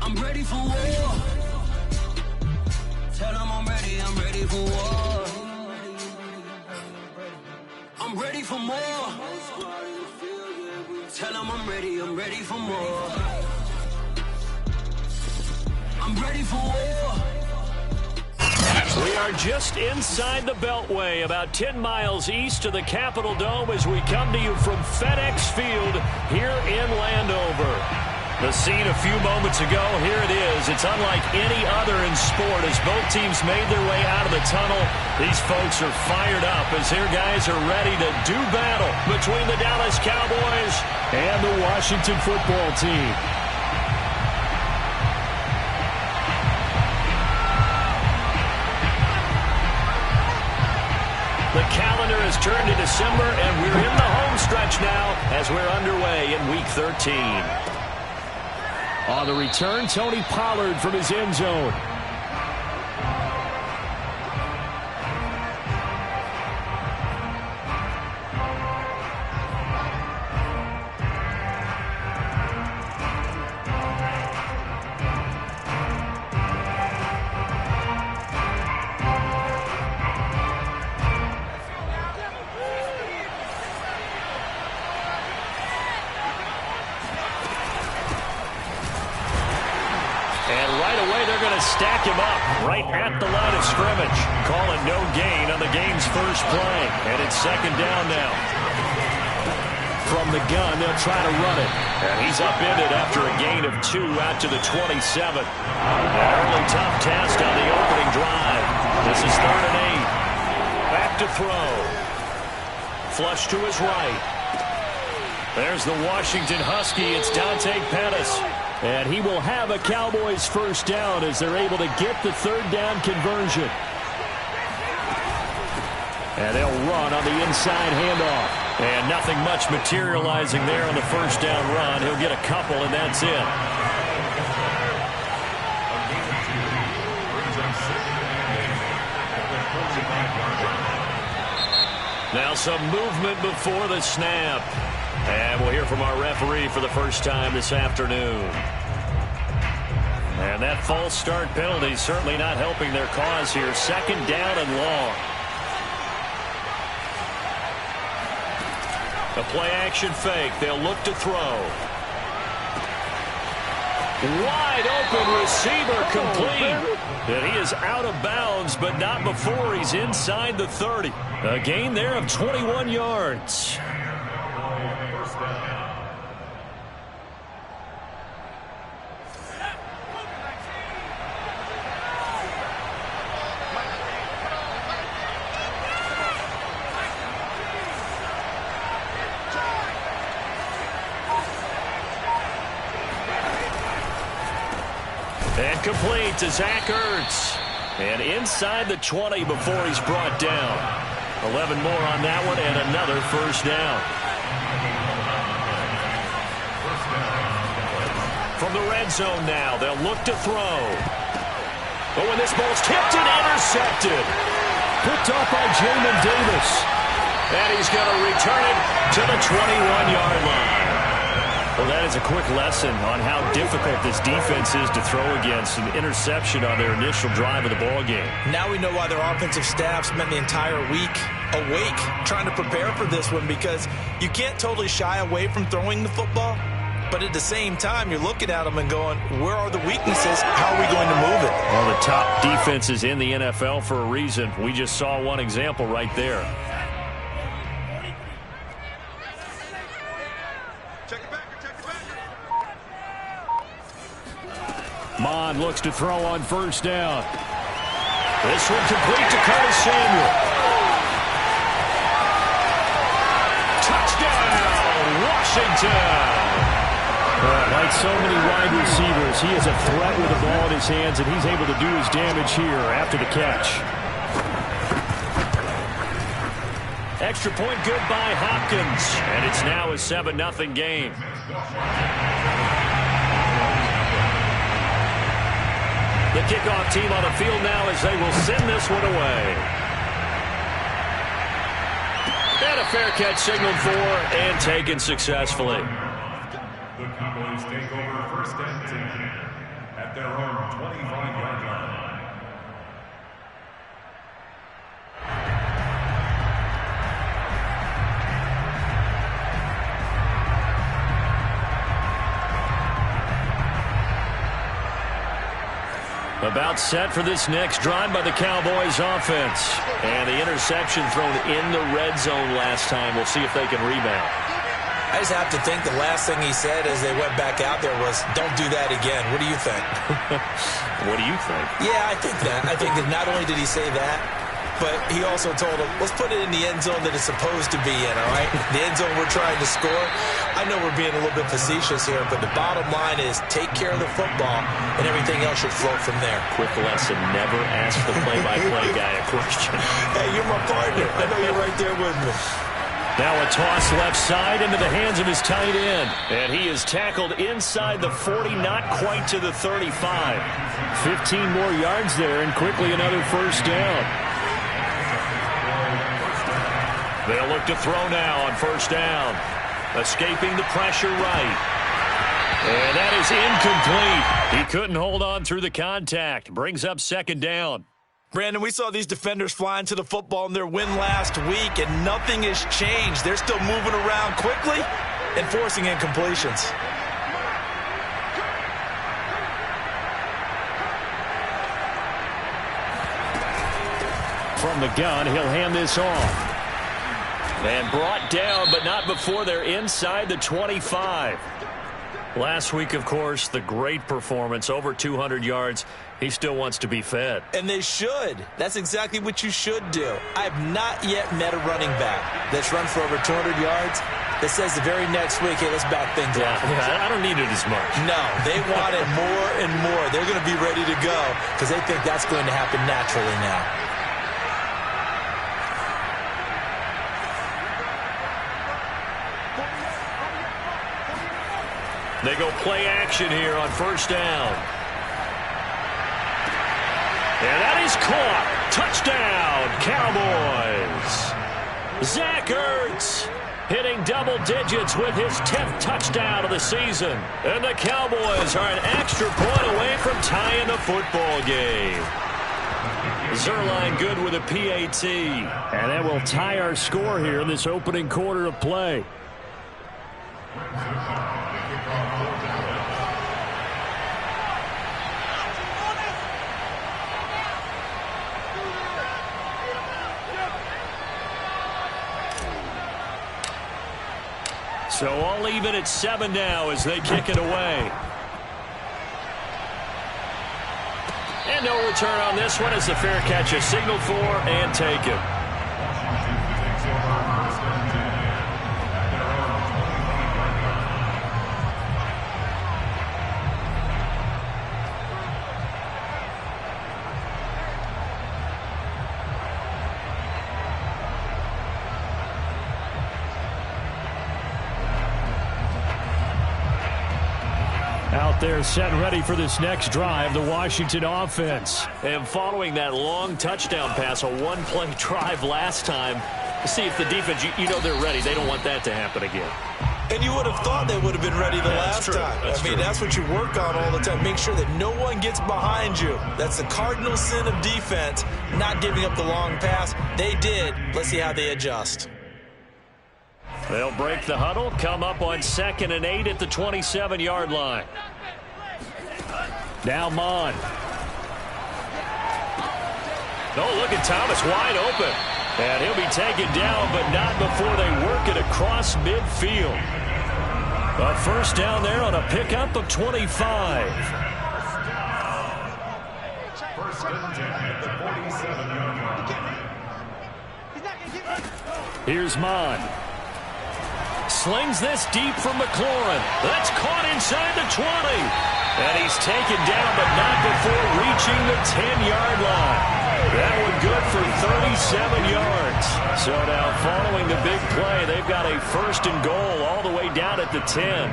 I'm ready for war. Tell them I'm ready for war. I'm ready for more. Tell them I'm ready for more. I'm ready for war. We are just inside the Beltway, about 10 miles east of the Capitol Dome as we come to you from FedEx Field here in Landover. The scene a few moments ago, here it is. It's unlike any other in sport as both teams made their way out of the tunnel. These folks are fired up as their guys are ready to do battle between the Dallas Cowboys and the Washington football team. The calendar has turned to December, and we're in the home stretch now as we're underway in Week 13. On the return, Tony Pollard from his end zone. Stack him up right at the line of scrimmage. Calling no gain on the game's first play. And it's second down now. From the gun, they'll try to run it. And he's upended after a gain of 2 out to the 27. An early tough test on the opening drive. This is 3rd and 8. Back to throw. Flush to his right. There's the Washington Husky. It's Dante Pettis. And he will have a Cowboys first down as they're able to get the 3rd down conversion. And they'll run on the inside handoff. And nothing much materializing there on the first down run. He'll get a couple, and that's it. Now some movement before the snap. And we'll hear from our referee for the first time this afternoon. And that false start penalty certainly not helping their cause here. 2nd down and long. A play-action fake. They'll look to throw. Wide open receiver complete. And he is out of bounds, but not before he's inside the 30. A gain there of 21 yards. And complete to Zach Ertz. And inside the 20 before he's brought down. 11 more on that one and another first down. From the red zone now, they'll look to throw. Oh, and this ball's tipped and intercepted. Picked off by Jamin Davis. And he's going to return it to the 21-yard line. Well, that is a quick lesson on how difficult this defense is to throw against. An interception on their initial drive of the ballgame. Now we know why their offensive staff spent the entire week awake trying to prepare for this one, because you can't totally shy away from throwing the football, but at the same time, you're looking at them and going, where are the weaknesses? How are we going to move it? Well, the top defenses in the NFL for a reason. We just saw one example right there. Mon looks to throw on first down. This one complete to Curtis Samuel. Touchdown, Washington. Like so many wide receivers, he is a threat with the ball in his hands, and he's able to do his damage here after the catch. Extra point good by Hopkins, and it's now a 7-0 game. The kickoff team on the field now as they will send this one away. And a fair catch signaled for and taken successfully. The Cowboys take over 1st and 10. at their own 25-yard line. About set for this next drive by the Cowboys offense. And the interception thrown in the red zone last time. We'll see if they can rebound. I just have to think the last thing he said as they went back out there was, don't do that again. What do you think? What do you think? Yeah, I think that. I think that not only did he say that, but he also told him, let's put it in the end zone that it's supposed to be in, all right? The end zone we're trying to score. I know we're being a little bit facetious here, but the bottom line is take care of the football, and everything else should flow from there. Quick lesson, never ask the play-by-play guy a question. Hey, you're my partner. I know you're right there with me. Now a toss left side into the hands of his tight end. And he is tackled inside the 40, not quite to the 35. 15 more yards there, and quickly another first down. They'll look to throw now on first down. Escaping the pressure right. And that is incomplete. He couldn't hold on through the contact. Brings up second down. Brandon, we saw these defenders flying to the football in their win last week, and nothing has changed. They're still moving around quickly and forcing incompletions. From the gun, he'll hand this off. And brought down, but not before they're inside the 25. Last week, of course, the great performance, over 200 yards. He still wants to be fed. And they should. That's exactly what you should do. I have not yet met a running back that's run for over 200 yards that says the very next week, hey, let's back things up. Yeah, I don't need it as much. No, they want it more and more. They're going to be ready to go because they think that's going to happen naturally now. They go play action here on first down. And that is caught. Touchdown, Cowboys. Zach Ertz hitting double digits with his 10th touchdown of the season. And the Cowboys are an extra point away from tying the football game. Zerline good with a PAT. And that will tie our score here in this opening quarter of play. So all even at 7 now as they kick it away. And no return on this one as the fair catch is signaled for and taken. Out there set and ready for this next drive, the Washington offense. And following that long touchdown pass, a one-play drive last time, see if the defense, you know they're ready. They don't want that to happen again. And you would have thought they would have been ready the last time. That's what you work on all the time. Make sure that no one gets behind you. That's the cardinal sin of defense, not giving up the long pass. They did. Let's see how they adjust. They'll break the huddle, come up on 2nd and 8 at the 27-yard line. Now Mon. Oh, look at Thomas wide open. And he'll be taken down, but not before they work it across midfield. A first down there on a pickup of 25. First and 10 at the 47-yard line. Here's Mon. Slings this deep from McLaurin. That's caught inside the 20. And he's taken down, but not before reaching the 10-yard line. That one good for 37 yards. So now following the big play, they've got a first and goal all the way down at the 10.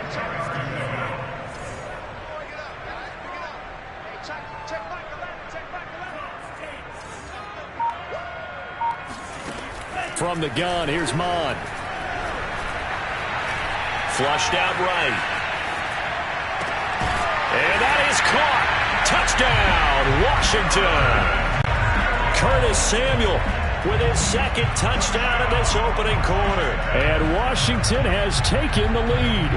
From the gun, here's Mon. Flushed out right. And that is caught. Touchdown, Washington. Curtis Samuel with his second touchdown in this opening quarter. And Washington has taken the lead.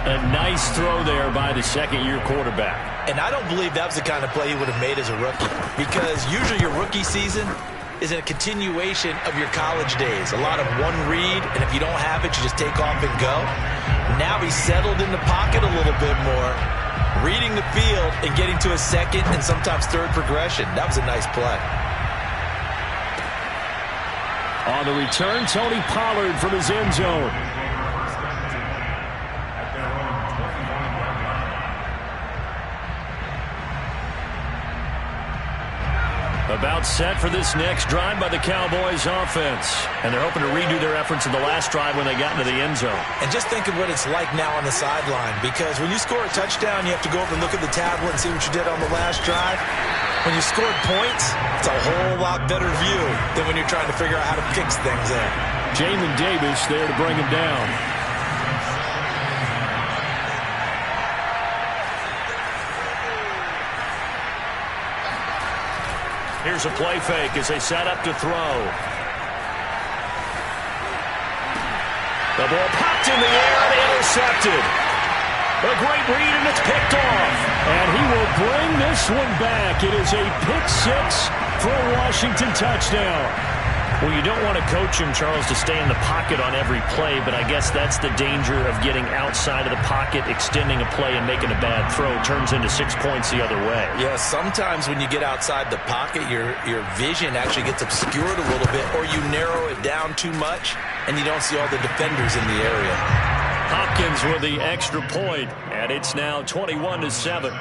A nice throw there by the second-year quarterback. And I don't believe that was the kind of play he would have made as a rookie, because usually your rookie season is a continuation of your college days. A lot of one read, and if you don't have it, you just take off and go. Now he's settled in the pocket a little bit more, reading the field and getting to a second and sometimes third progression. That was a nice play. On the return, Tony Pollard from his end zone. About set for this next drive by the Cowboys offense. And they're hoping to redo their efforts in the last drive when they got into the end zone. And just think of what it's like now on the sideline, because when you score a touchdown, you have to go over and look at the tablet and see what you did on the last drive. When you scored points, it's a whole lot better view than when you're trying to figure out how to fix things in. Jamin Davis there to bring him down. Here's a play fake as they set up to throw. The ball popped in the air and intercepted. A great read, and it's picked off. And he will bring this one back. It is a pick six for a Washington touchdown. Well, you don't want to coach him, Charles, to stay in the pocket on every play, but I guess that's the danger of getting outside of the pocket, extending a play, and making a bad throw. It turns into 6 points the other way. Yeah, sometimes when you get outside the pocket, your vision actually gets obscured a little bit, or you narrow it down too much, and you don't see all the defenders in the area. Hopkins with the extra point, and it's now 21-7.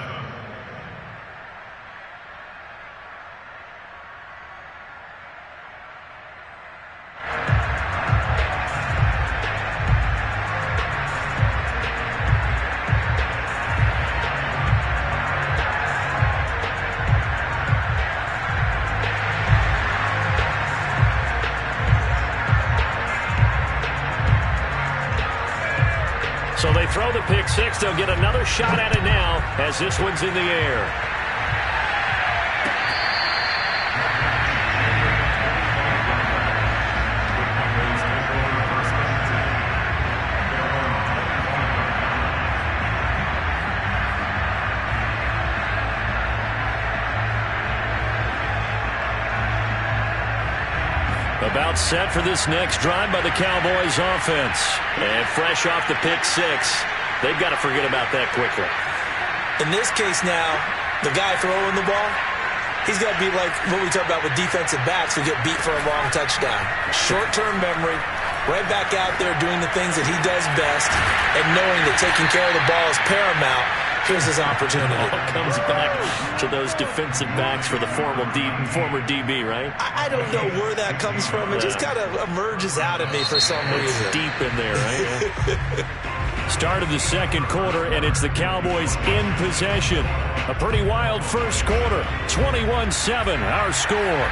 So they throw the pick six. They'll get another shot at it now as this one's in the air. About set for this next drive by the Cowboys offense. And fresh off the pick six, they've got to forget about that quickly. In this case now, the guy throwing the ball, he's got to be like what we talk about with defensive backs who get beat for a long touchdown. Short-term memory, right back out there doing the things that he does best, and knowing that taking care of the ball is paramount. Here's his opportunity. All comes back to those defensive backs for the former DB, right? I don't know where that comes from. It just kind of emerges out of me for some reason. Deep in there, right? Start of the second quarter, and it's the Cowboys in possession. A pretty wild first quarter. 21-7, our score.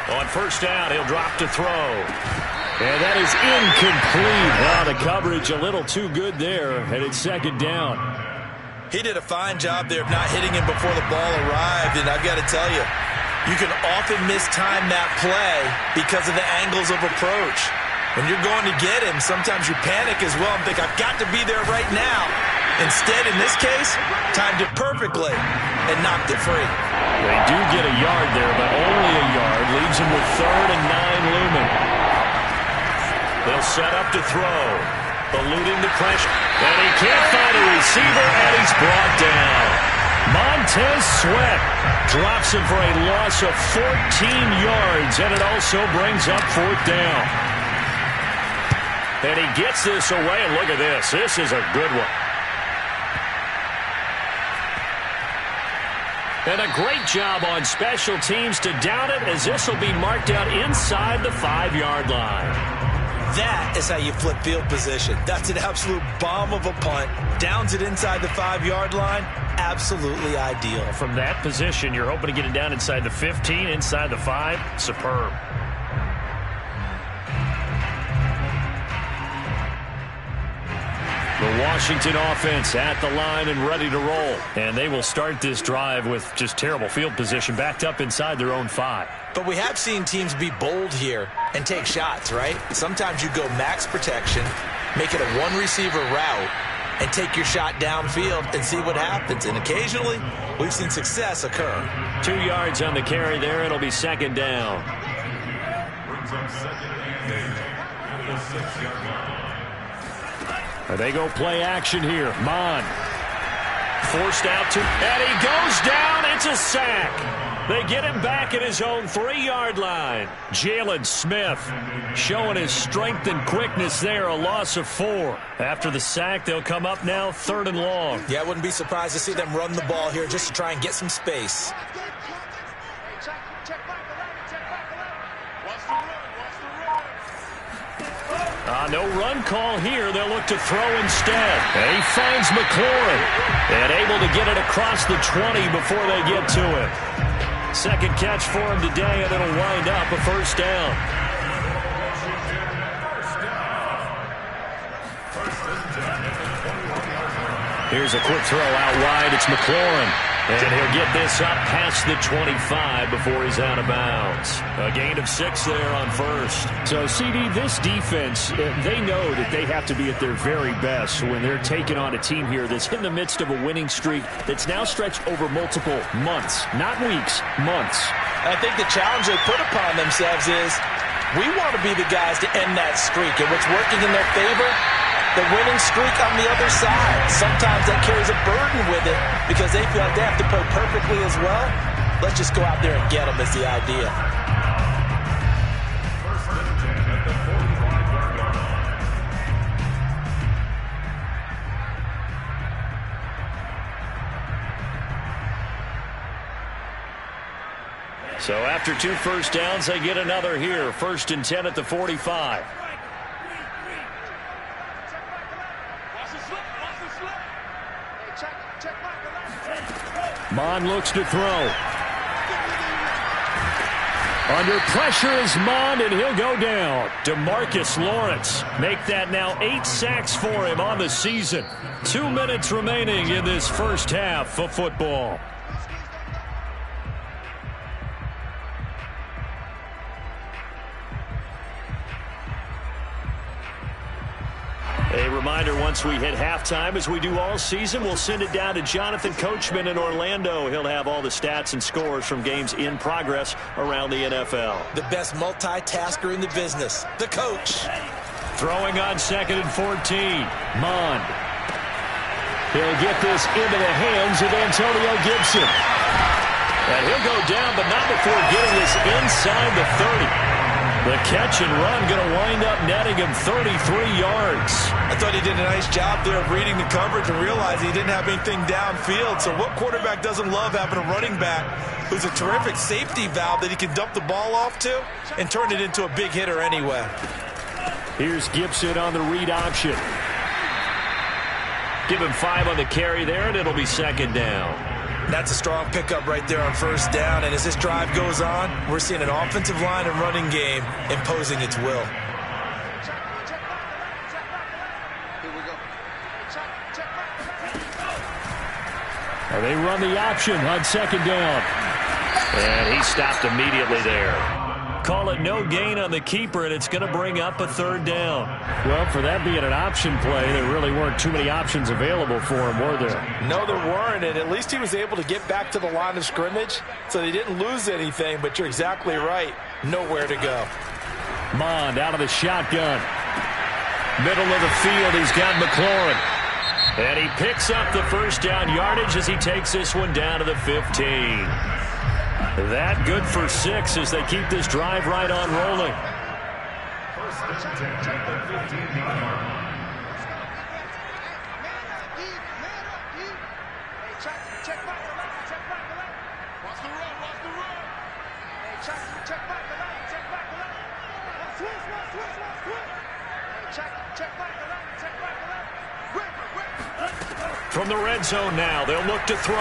On first down, he'll drop to throw. And that is incomplete. Wow, the coverage a little too good there, and it's second down. He did a fine job there of not hitting him before the ball arrived, and I've got to tell you, you can often mistime that play because of the angles of approach. When you're going to get him, sometimes you panic as well and think, I've got to be there right now. Instead, in this case, timed it perfectly and knocked it free. They do get a yard there, but only a yard. Leaves him with 3rd and 9 looming. They'll set up to throw. Eluding the pressure. And he can't find a receiver, and he's brought down. Montez Sweat drops him for a loss of 14 yards, and it also brings up 4th down. And he gets this away, and look at this. This is a good one. And a great job on special teams to down it, as this will be marked out inside the 5-yard line. That is how you flip field position. That's an absolute bomb of a punt. Downs it inside the 5-yard line. absolutely ideal. From that position, you're hoping to get it down inside the 15, inside the 5. Superb. The Washington offense at the line and ready to roll. And they will start this drive with just terrible field position, backed up inside their own 5. But we have seen teams be bold here and take shots, right? Sometimes you go max protection, make it a one-receiver route, and take your shot downfield and see what happens. And occasionally, we've seen success occur. 2 yards on the carry there. It'll be second down. Brings up second and 8 at the 6-yard line. They go play action here. Mon forced out to, and he goes down. It's a sack. They get him back at his own 3-yard line. Jalen Smith showing his strength and quickness there. A loss of 4. After the sack, they'll come up now 3rd and long. Yeah, I wouldn't be surprised to see them run the ball here just to try and get some space. No run call here. They'll look to throw instead. And he finds McLaurin and able to get it across the 20 before they get to it. Second catch for him today, and it'll wind up a first down. Here's a quick throw out wide. It's McLaurin. And he'll get this up past the 25 before he's out of bounds. A gain of 6 there on first. So, CD, this defense, they know that they have to be at their very best when they're taking on a team here that's in the midst of a winning streak that's now stretched over multiple months, not weeks, months. I think the challenge they put upon themselves is we want to be the guys to end that streak. And what's working in their favor? The winning streak on the other side. Sometimes that carries a burden with it because they feel like they have to play perfectly as well. Let's just go out there and get them is the idea. First and 10 at the 45-yard line. So after 2 first downs, they get another here. 1st and 10 at the 45. Mon looks to throw. Under pressure is Mon, and he'll go down. DeMarcus Lawrence make that now 8 sacks for him on the season. 2 minutes remaining in this first half of football. A reminder, once we hit halftime, as we do all season, we'll send it down to Jonathan Coachman in Orlando. He'll have all the stats and scores from games in progress around the NFL. The best multitasker in the business, the coach. Throwing on 2nd and 14. Mond. He'll get this into the hands of Antonio Gibson. And he'll go down, but not before getting this inside the 30. The catch and run going to wind up netting him 33 yards. I thought he did a nice job there of reading the coverage and realizing he didn't have anything downfield. So what quarterback doesn't love having a running back who's a terrific safety valve that he can dump the ball off to and turn it into a big hitter anyway? Here's Gibson on the read option. Give him 5 on the carry there, and it'll be 2nd down. That's a strong pickup right there on 1st down. And as this drive goes on, we're seeing an offensive line and running game imposing its will. And they run the option on 2nd down. And he stopped immediately there. Call it no gain on the keeper, and it's going to bring up a 3rd down. Well, for that being an option play, there really weren't too many options available for him, were there? No, there weren't, and at least he was able to get back to the line of scrimmage, so they didn't lose anything, but you're exactly right. Nowhere to go. Mond out of the shotgun. Middle of the field, he's got McLaurin. And he picks up the 1st down yardage as he takes this one down to the 15. That good for 6 as they keep this drive right on rolling. 1st and 10 at the 15-yard line. From the red zone now, they'll look to throw.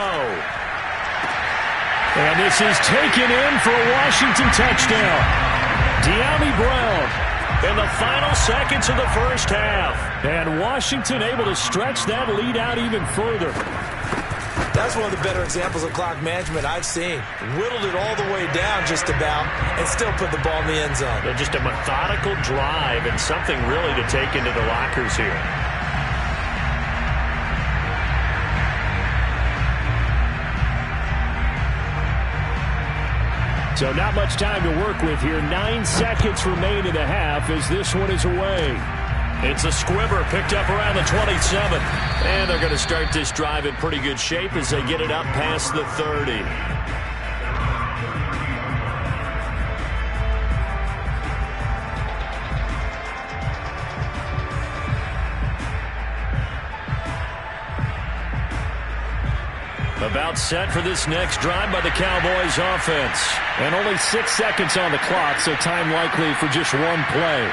And this is taken in for a Washington touchdown. De'Ami Brown in the final seconds of the first half. And Washington able to stretch that lead out even further. That's one of the better examples of clock management I've seen. Whittled it all the way down just about and still put the ball in the end zone. They're just a methodical drive and something really to take into the lockers here. So not much time to work with here. 9 seconds remain in the half as this one is away. It's a squibber picked up around the 27. And they're going to start this drive in pretty good shape as they get it up past the 30. About set for this next drive by the Cowboys offense. And only 6 seconds on the clock, so time likely for just one play.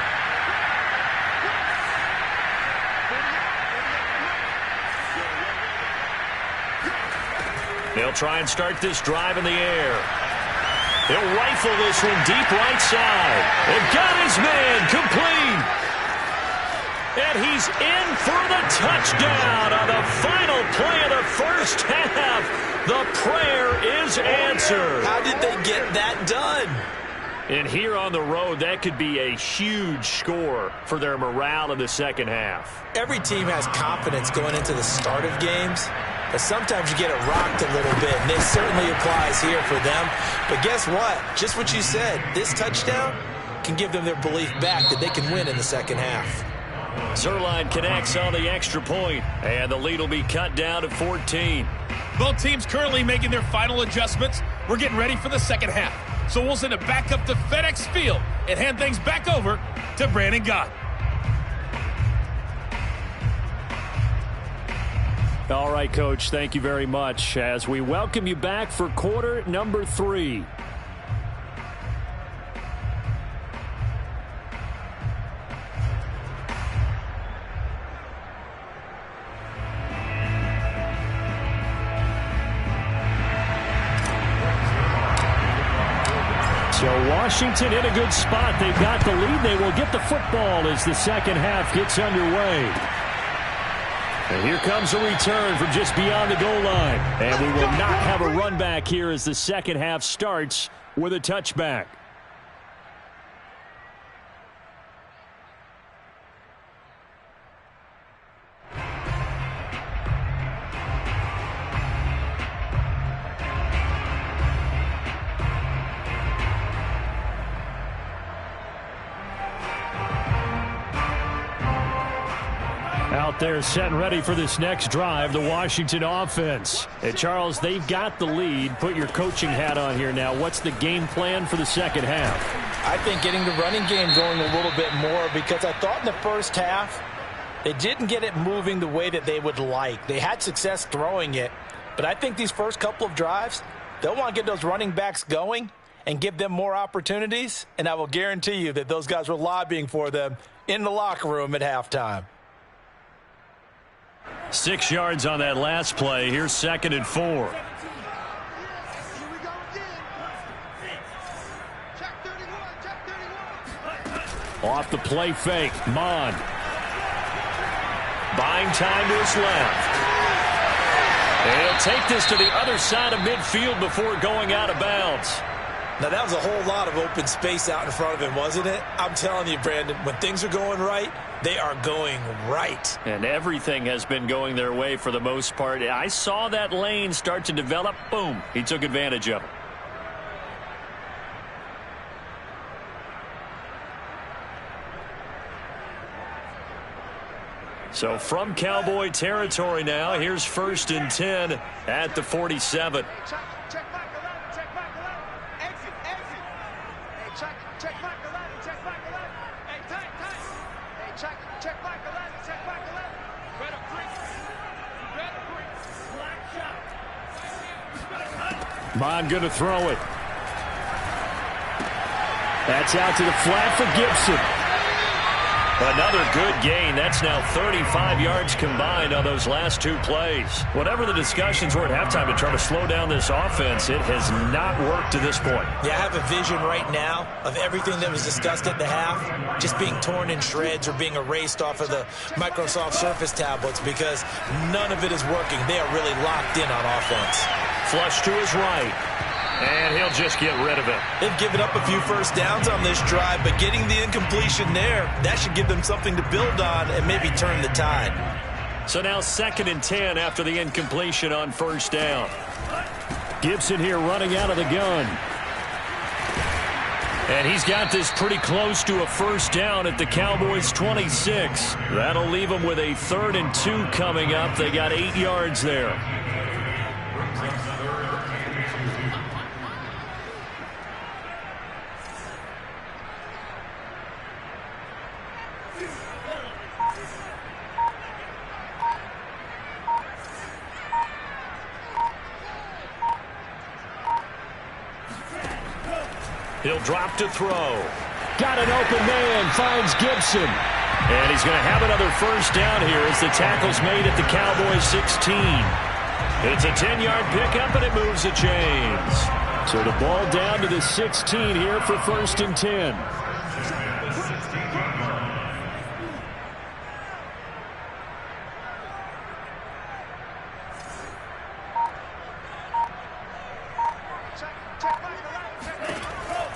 They'll try and start this drive in the air. They'll rifle this one deep right side. They've got his man complete. And he's in for the touchdown on the final play of the first half. The prayer is answered. How did they get that done? And here on the road, that could be a huge score for their morale in the second half. Every team has confidence going into the start of games, but sometimes you get it rocked a little bit, and it certainly applies here for them. But guess what? Just what you said, this touchdown can give them their belief back that they can win in the second half. Zerline connects on the extra point, and the lead will be cut down to 14. Both teams currently making their final adjustments. We're getting ready for the second half. So we'll send it back up to FedEx Field and hand things back over to Brandon Gott. All right, Coach, thank you very much as we welcome you back for quarter number 3. So Washington in a good spot. They've got the lead. They will get the football as the second half gets underway. And here comes a return from just beyond the goal line. And we will not have a run back here as the second half starts with a touchback. Out there set and ready for this next drive, the Washington offense. And Charles, they've got the lead. Put your coaching hat on here now. What's the game plan for the second half? I think getting the running game going a little bit more, because I thought in the first half they didn't get it moving the way that they would like. They had success throwing it, but I think these first couple of drives, they'll want to get those running backs going and give them more opportunities, and I will guarantee you that those guys were lobbying for them in the locker room at halftime. 6 yards on that last play. Here's 2nd and 4. Off the play fake, Mond. Buying time to his left. And he'll take this to the other side of midfield before going out of bounds. Now, that was a whole lot of open space out in front of him, wasn't it? I'm telling you, Brandon, when things are going right, they are going right. And everything has been going their way for the most part. I saw that lane start to develop. Boom. He took advantage of it. So from Cowboy territory now, here's 1st and 10 at the 47. Mond going to throw it. That's out to the flat for Gibson. Another good gain. That's now 35 yards combined on those last two plays. Whatever the discussions were at halftime to try to slow down this offense, it has not worked to this point. Yeah, I have a vision right now of everything that was discussed at the half just being torn in shreds or being erased off of the Microsoft Surface tablets because none of it is working. They are really locked in on offense. Flush to his right. And he'll just get rid of it. They've given up a few first downs on this drive, but getting the incompletion there, that should give them something to build on and maybe turn the tide. So now 2nd and 10 after the incompletion on first down. Gibson here running out of the gun. And he's got this pretty close to a first down at the Cowboys' 26. That'll leave them with a 3rd and 2 coming up. They got 8 yards there. He'll drop to throw. Got an open man, finds Gibson. And he's going to have another first down here as the tackle's made at the Cowboys' 16. It's a 10-yard pickup, and it moves the chains. So the ball down to the 16 here for 1st and 10.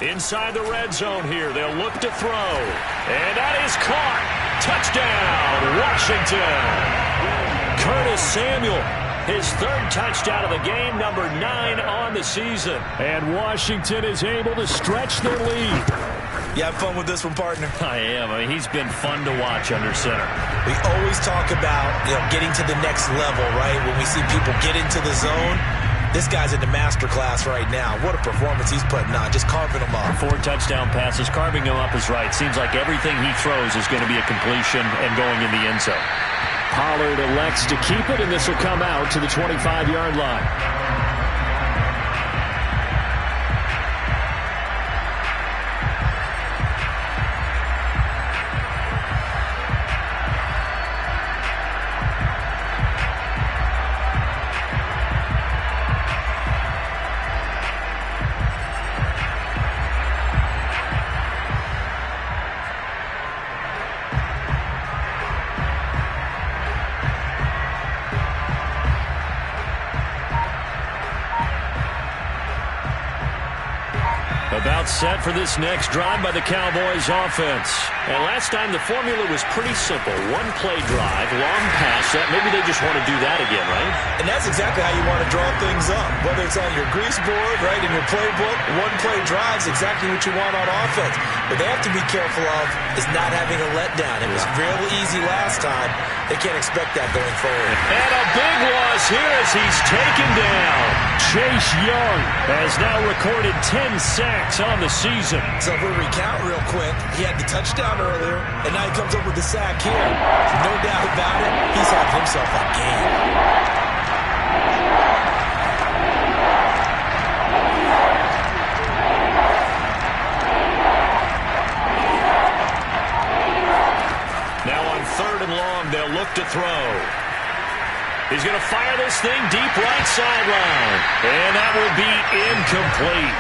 Inside the red zone here. They'll look to throw. And that is caught. Touchdown, Washington. Curtis Samuel, his 3rd touchdown of the game, number 9 on the season. And Washington is able to stretch their lead. You have fun with this one, partner? I am. I mean, he's been fun to watch under center. We always talk about, getting to the next level, right? When we see people get into the zone, this guy's in the master class right now. What a performance he's putting on, just carving them up. 4 touchdown passes, carving him up is right. Seems like everything he throws is going to be a completion and going in the end zone. Pollard elects to keep it, and this will come out to the 25-yard line. About set for this next drive by the Cowboys offense. And last time the formula was pretty simple. 1-play drive, long pass. Maybe they just want to do that again, right? And that's exactly how you want to draw things up. Whether it's on your grease board, right, in your playbook, 1-play drive's exactly what you want on offense. What they have to be careful of is not having a letdown. It was real easy last time. They can't expect that going forward. And a big loss here as he's taken down. Chase Young has now recorded 10 sacks on the season. So if we recount real quick, he had the touchdown earlier, and now he comes up with the sack here. No doubt about it, he's having himself a game. Now on 3rd and long, they'll look to throw. He's going to fire this thing deep right sideline. And that will be incomplete.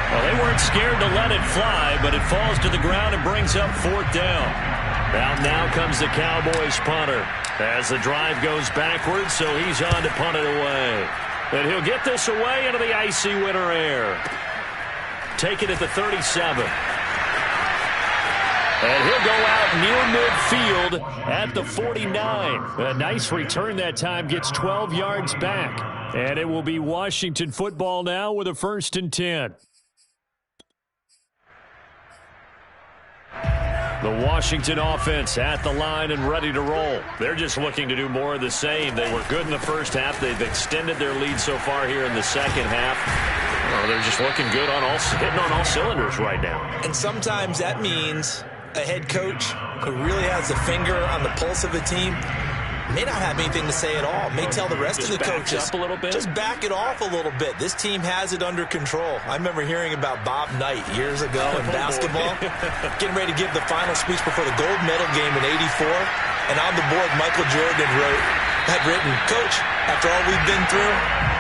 Well, they weren't scared to let it fly, but it falls to the ground and brings up 4th down. Now comes the Cowboys punter as the drive goes backwards, so he's on to punt it away. And he'll get this away into the icy winter air. Take it at the 37. And he'll go out near midfield at the 49. A nice return that time, gets 12 yards back. And it will be Washington football now with a 1st and 10. The Washington offense at the line and ready to roll. They're just looking to do more of the same. They were good in the first half. They've extended their lead so far here in the second half. They're just looking good hitting on all cylinders right now. And sometimes that means a head coach who really has a finger on the pulse of the team may not have anything to say at all. May tell the rest of the coaches, up a little bit. just back it off a little bit. This team has it under control. I remember hearing about Bob Knight years ago in basketball, getting ready to give the final speech before the gold medal game in '84. And on the board, Michael Jordan had written, "Coach, after all we've been through,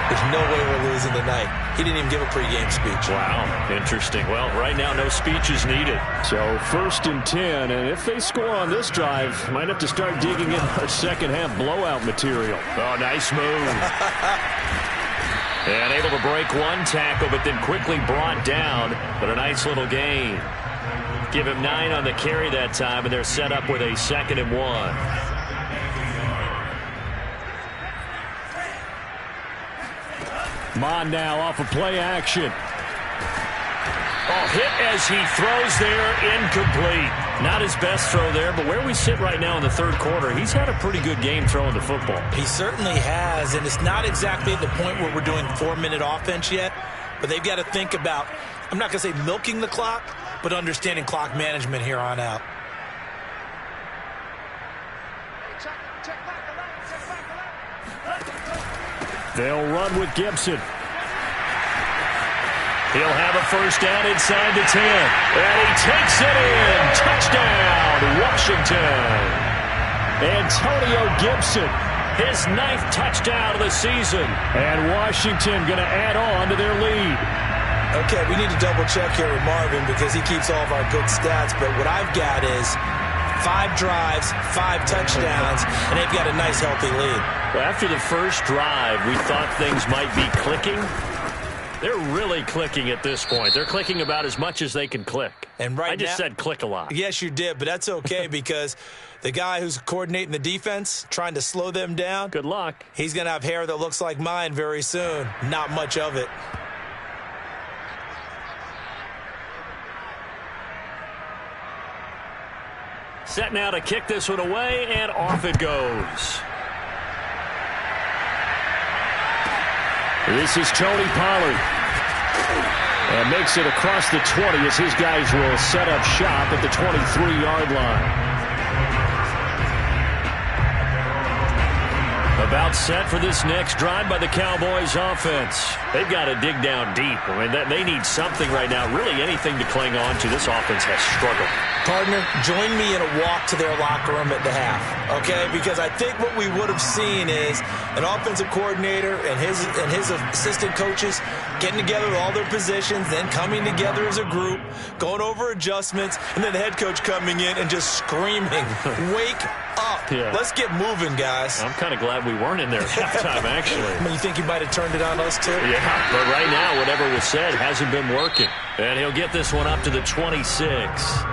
there's no way we're losing tonight." He didn't even give a pregame speech. Wow, interesting. Well, right now, no speech is needed. So 1st and 10, and if they score on this drive, might have to start digging in our second-half blowout material. Oh, nice move. And able to break one tackle, but then quickly brought down. But a nice little gain. Give him 9 on the carry that time, and they're set up with a 2nd and 1. Mon now off of play action. Oh, hit as he throws there, incomplete. Not his best throw there, but where we sit right now in the 3rd quarter, he's had a pretty good game throwing the football. He certainly has, and it's not exactly at the point where we're doing 4-minute offense yet, but they've got to think about, I'm not going to say milking the clock, but understanding clock management here on out. They'll run with Gibson. He'll have a first down inside the 10. And he takes it in. Touchdown, Washington. Antonio Gibson, his 9th touchdown of the season. And Washington going to add on to their lead. Okay, we need to double check here with Marvin because he keeps all of our good stats. But what I've got is 5 drives, 5 touchdowns, and they've got a nice, healthy lead. Well, after the first drive, we thought things might be clicking. They're really clicking at this point. They're clicking about as much as they can click. And right I just now, said click a lot. Yes, you did, but that's okay because the guy who's coordinating the defense, trying to slow them down, good luck. He's going to have hair that looks like mine very soon. Not much of it. Set now to kick this one away, and off it goes. This is Tony Pollard. And makes it across the 20 as his guys will set up shop at the 23-yard line. About set for this next drive by the Cowboys offense. They've got to dig down deep. I mean, they need something right now, really anything to cling on to. This offense has struggled. Partner, join me in a walk to their locker room at the half, okay? Because I think what we would have seen is an offensive coordinator and his assistant coaches getting together with all their positions, then coming together as a group, going over adjustments, and then the head coach coming in and just screaming, "Wake up. Yeah. Let's get moving, guys." I'm kind of glad we weren't in there at halftime, actually. I mean, you think he might have turned it on us, too? Yeah, but right now, whatever was said hasn't been working. And he'll get this one up to the 26.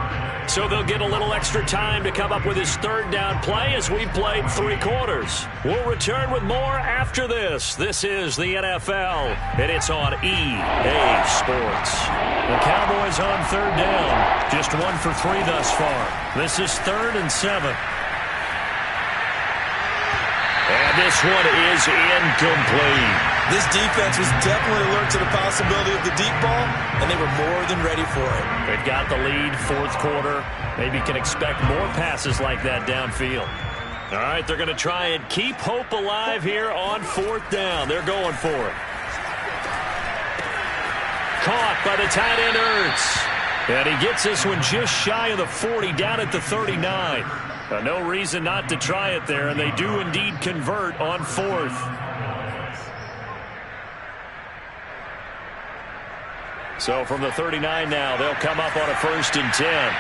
So they'll get a little extra time to come up with his 3rd down play as we've played 3 quarters. We'll return with more after this. This is the NFL, and it's on EA Sports. The Cowboys on 3rd down. Just 1 for 3 thus far. This is 3rd and 7. And this one is incomplete. This defense was definitely alert to the possibility of the deep ball, and they were more than ready for it. They've got the lead, 4th quarter. Maybe can expect more passes like that downfield. All right, they're going to try and keep hope alive here on 4th down. They're going for it. Caught by the tight end, Ertz. And he gets this one just shy of the 40, down at the 39. No reason not to try it there, and they do indeed convert on 4th. So from the 39 now, they'll come up on a 1st and 10.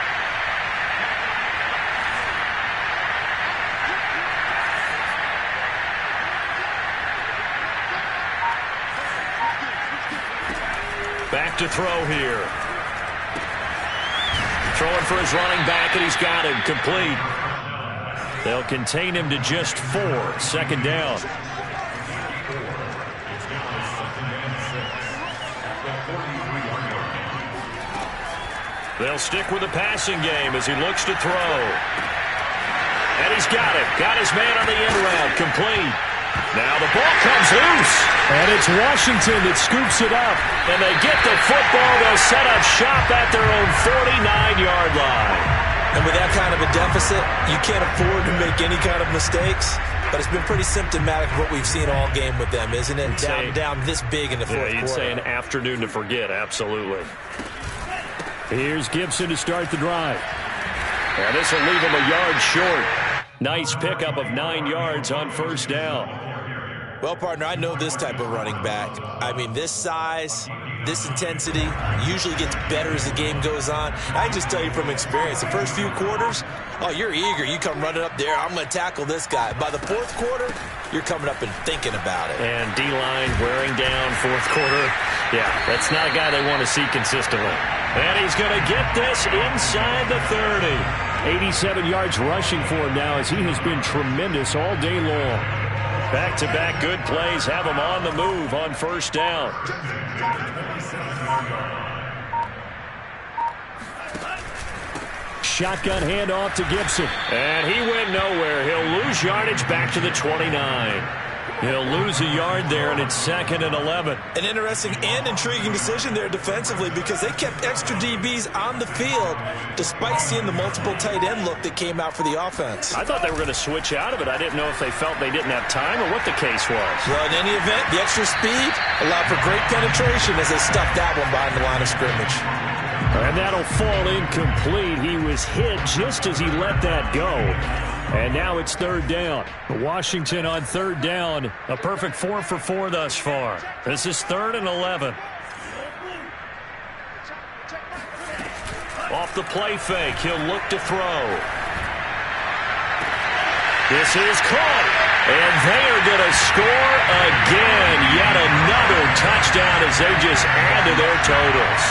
Back to throw here. Throwing for his running back, and he's got him complete. They'll contain him to just 4. 2nd down. They'll stick with the passing game as he looks to throw. And he's got it. Got his man on the end route. Complete. Now the ball comes loose. And it's Washington that scoops it up. And they get the football. They'll set up shop at their own 49-yard line. And with that kind of a deficit, you can't afford to make any kind of mistakes. but it's been pretty symptomatic of what we've seen all game with them, isn't it? Down this big in the fourth quarter. You'd say an afternoon to forget, absolutely. Here's Gibson to start the drive. And this will leave him a yard short. Nice pickup of 9 yards on first down. Well, partner, I know this type of running back. I mean, this size, this intensity usually gets better as the game goes on. I can just tell you from experience, the first few quarters, oh, you're eager. You come running up there, I'm going to tackle this guy. By the fourth quarter, you're coming up and thinking about it. And D-line wearing down fourth quarter. Yeah, that's not a guy they want to see consistently. And he's going to get this inside the 30. 87 yards rushing for him now as he has been tremendous all day long. Back-to-back good plays have him on the move on first down. Shotgun handoff to Gibson. And he went nowhere. He'll lose yardage back to the 29. He'll lose a yard there, and it's 2nd and 11. An interesting and intriguing decision there defensively because they kept extra DBs on the field despite seeing the multiple tight end look that came out for the offense. I thought they were going to switch out of it. I didn't know if they felt they didn't have time or what the case was. Well, in any event, the extra speed allowed for great penetration as they stuffed that one behind the line of scrimmage. And that'll fall incomplete. He was hit just as he let that go. And now it's 3rd down. Washington on 3rd down. A perfect 4 for 4 thus far. This is 3rd and 11. Off the play fake. He'll look to throw. This is caught. And they are going to score again. Yet another touchdown as they just add to their totals.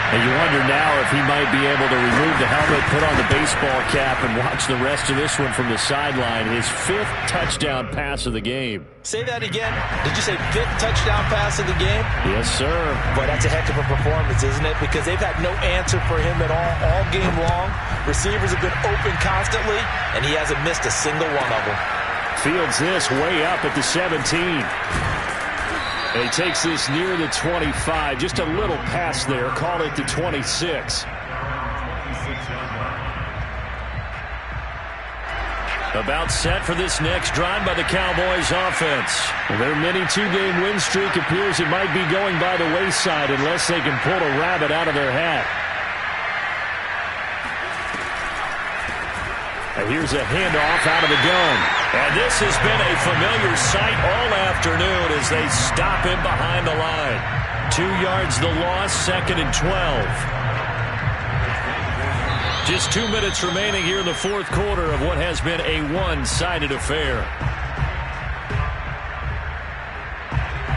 And you wonder now if he might be able to remove the helmet, put on the baseball cap, and watch the rest of this one from the sideline. His 5th touchdown pass of the game. Say that again. Did you say 5th touchdown pass of the game? Yes, sir. Boy, that's a heck of a performance, isn't it? Because they've had no answer for him at all game long. Receivers have been open constantly, and he hasn't missed a single one of them. Fields this way up at the 17. And he takes this near the 25. Just a little pass there. Call it the 26. About set for this next drive by the Cowboys offense. Their mini 2-game win streak appears it might be going by the wayside unless they can pull a rabbit out of their hat. And here's a handoff out of the gun. And this has been a familiar sight all afternoon as they stop him behind the line. 2 yards the loss, 2nd and 12. Just 2 minutes remaining here in the fourth quarter of what has been a one-sided affair.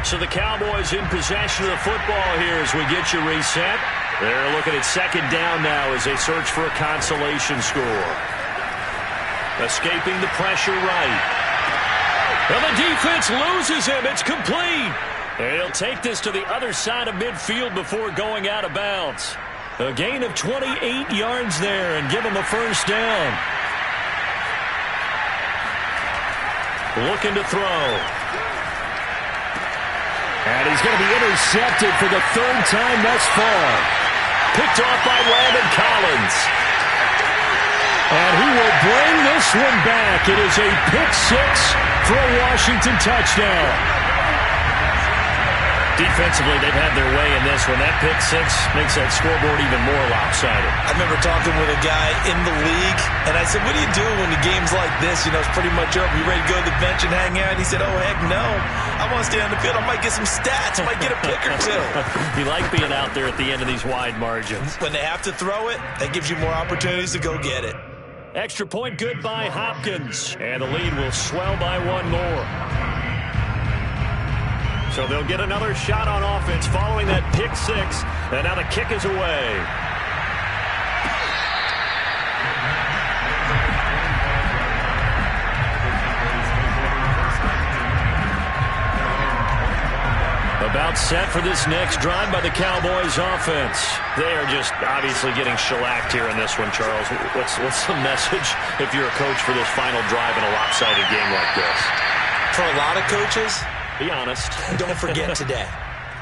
So the Cowboys in possession of the football here as we get you reset. They're looking at 2nd down now as they search for a consolation score. Escaping the pressure right. Well, the defense loses him. It's complete. And he'll take this to the other side of midfield before going out of bounds. A gain of 28 yards there and give him a first down. Looking to throw. And he's going to be intercepted for the 3rd time thus far. Picked off by Landon Collins. And he will bring this one back. It is a pick 6 for a Washington touchdown. Defensively, they've had their way in this one. That pick 6 makes that scoreboard even more lopsided. I remember talking with a guy in the league, and I said, what do you do when the game's like this? You know, it's pretty much over. You ready to go to the bench and hang out? He said, oh, heck no. I want to stay on the field. I might get some stats. I might get a pick or two. You like being out there at the end of these wide margins. When they have to throw it, that gives you more opportunities to go get it. Extra point good by Hopkins. And the lead will swell by 1 more. So they'll get another shot on offense following that pick 6. And now the kick is away. About set for this next drive by the Cowboys offense. They are just obviously getting shellacked here in this one, Charles. What's the message if you're a coach for this final drive in a lopsided game like this? For a lot of coaches, be honest. Don't forget today.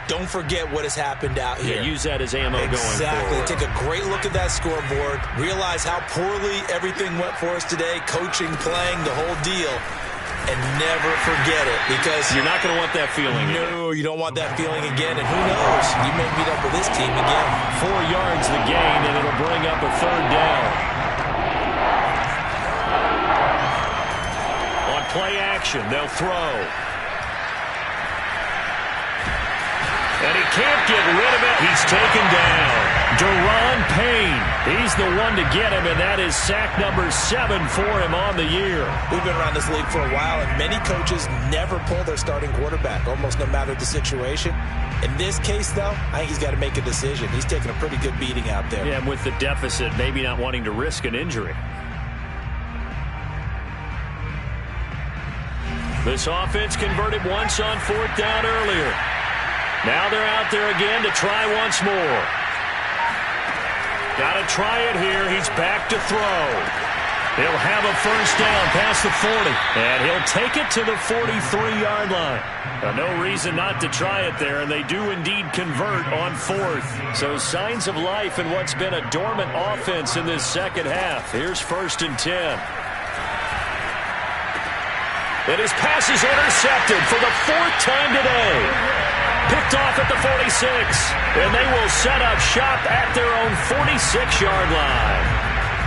Don't forget what has happened out here. Yeah, use that as ammo going forward. Exactly. Take a great look at that scoreboard. Realize how poorly everything went for us today. Coaching, playing, the whole deal. and never forget it, because You're not going to want that feeling again. no, you don't want that feeling again, and who knows, you may meet up with this team again. 4 yards the gain, and it'll bring up a third down. On play action, they'll throw. And he can't get rid of it. He's taken down. Deron Payne. He's the one to get him, and that is sack number 7 for him on the year. We've been around this league for a while, and many coaches never pull their starting quarterback, almost no matter the situation. In this case, though, I think he's got to make a decision. He's taking a pretty good beating out there. Yeah, and with the deficit, maybe not wanting to risk an injury. This offense converted once on 4th down earlier. Now they're out there again to try once more. Got to try it here. He's back to throw. He'll have a first down past the 40. And he'll take it to the 43-yard line. Now, no reason not to try it there, and they do indeed convert on 4th. So signs of life in what's been a dormant offense in this second half. Here's 1st and 10. And his pass is intercepted for the 4th time today. Picked off at the 46, and they will set up shop at their own 46-yard line.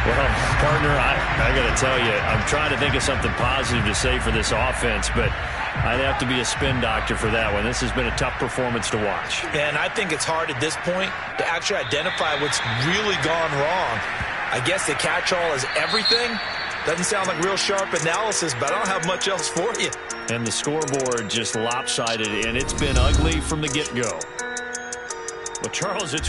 Well, partner, I got to tell you, I'm trying to think of something positive to say for this offense, but I'd have to be a spin doctor for that one. This has been a tough performance to watch. And I think it's hard at this point to actually identify what's really gone wrong. I guess the catch-all is everything. Doesn't sound like real sharp analysis, but I don't have much else for you. And the scoreboard just lopsided, and it's been ugly from the get-go. Well, Charles, it's